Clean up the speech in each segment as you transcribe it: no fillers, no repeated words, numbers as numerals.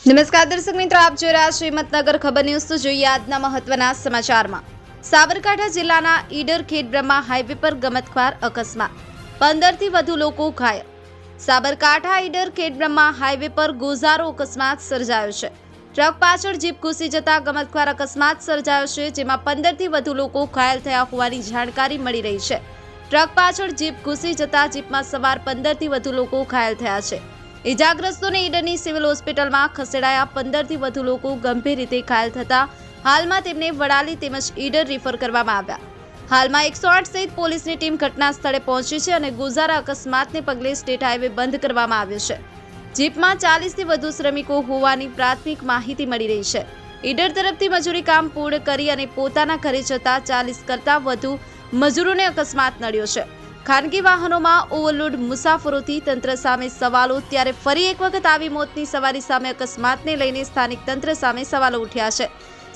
નમસ્કાર દર્શક મિત્રો, આપ જોઈ રહ્યા છો હિંમતનગર ખબર ન્યૂઝ। તો જોઈએ આજના મહત્વના સમાચારમાં। સાબરકાંઠા જિલ્લાના ઈડર ખેડબ્રહ્મા હાઈવે પર ગમતવાર અકસ્માત, 15 થી વધુ લોકો ઘાયલ। સાબરકાંઠા ઈડર ખેડબ્રહ્મા હાઈવે પર ગોઝારો અકસ્માત સર્જાયો છે। ટ્રક પાછળ જીપ ઘૂસી જતા ગમતવાર અકસ્માત સર્જાયો છે, જેમાં 15 થી વધુ લોકો ઘાયલ થયા હોવાની જાણકારી મળી રહી છે। ટ્રક પાછળ જીપ ઘૂસી જતા જીપમાં સવાર 15 થી વધુ લોકો ઘાયલ થયા છે। ઇજાગ્રસ્તોને ઈડરની સિવિલ હોસ્પિટલમાં ખસેડાયા। 15 થી વધુ લોકો ગંભીર રીતે ઘાયલ થતા હાલમાં તેમને વડાલી તેમજ ઈડર રિફર કરવામાં આવ્યા। હાલમાં 108 સહિત પોલીસની ટીમ ઘટના સ્થળે પહોંચી છે અને ગોઝારા અકસ્માતને પગલે સ્ટેટ હાઈવે બંધ કરવામાં આવ્યો છે। જીપમાં 40 થી વધુ શ્રમિકો હોવાની પ્રાથમિક માહિતી મળી રહી છે। ઈડર તરફથી મજૂરી કામ પૂર્ણ કરી અને પોતાના ઘરે જતા 40 કરતાં વધુ મજૂરોને અકસ્માત નડ્યો છે। ખાનગી વાહનોમાં ઓવરલોડ મુસાફરોથી તંત્ર સામે સવાલો। ત્યારે ફરી એક વખત આવી મોતની સવારી સામે અકસ્માતને લઈને સ્થાનિક તંત્ર સામે સવાલો ઉઠ્યા છે।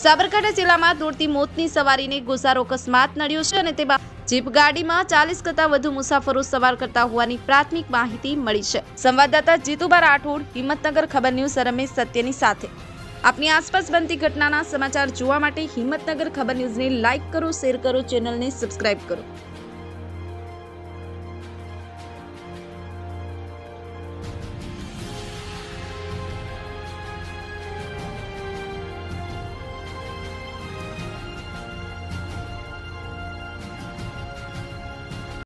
સાબરકાંઠા જિલ્લામાં દોડતી મોતની સવારીને ગોઝારો અકસ્માત નડ્યો છે અને તેમાં જીપ ગાડીમાં 40 કરતાં વધુ મુસાફરો સવાર કરતા હોવાની પ્રાથમિક માહિતી મળી છે। સંવાદદાતા જીતુબા રાઠોડ, હિંમતનગર ખબર ન્યૂઝ, રમેશ સત્યની સાથે। આપની આસપાસ બનતી ઘટનાના સમાચાર જોવા માટે હિંમતનગર ખબર ન્યૂઝને લાઇક કરો, શેર કરો, ચેનલને સબસ્ક્રાઇબ કરો।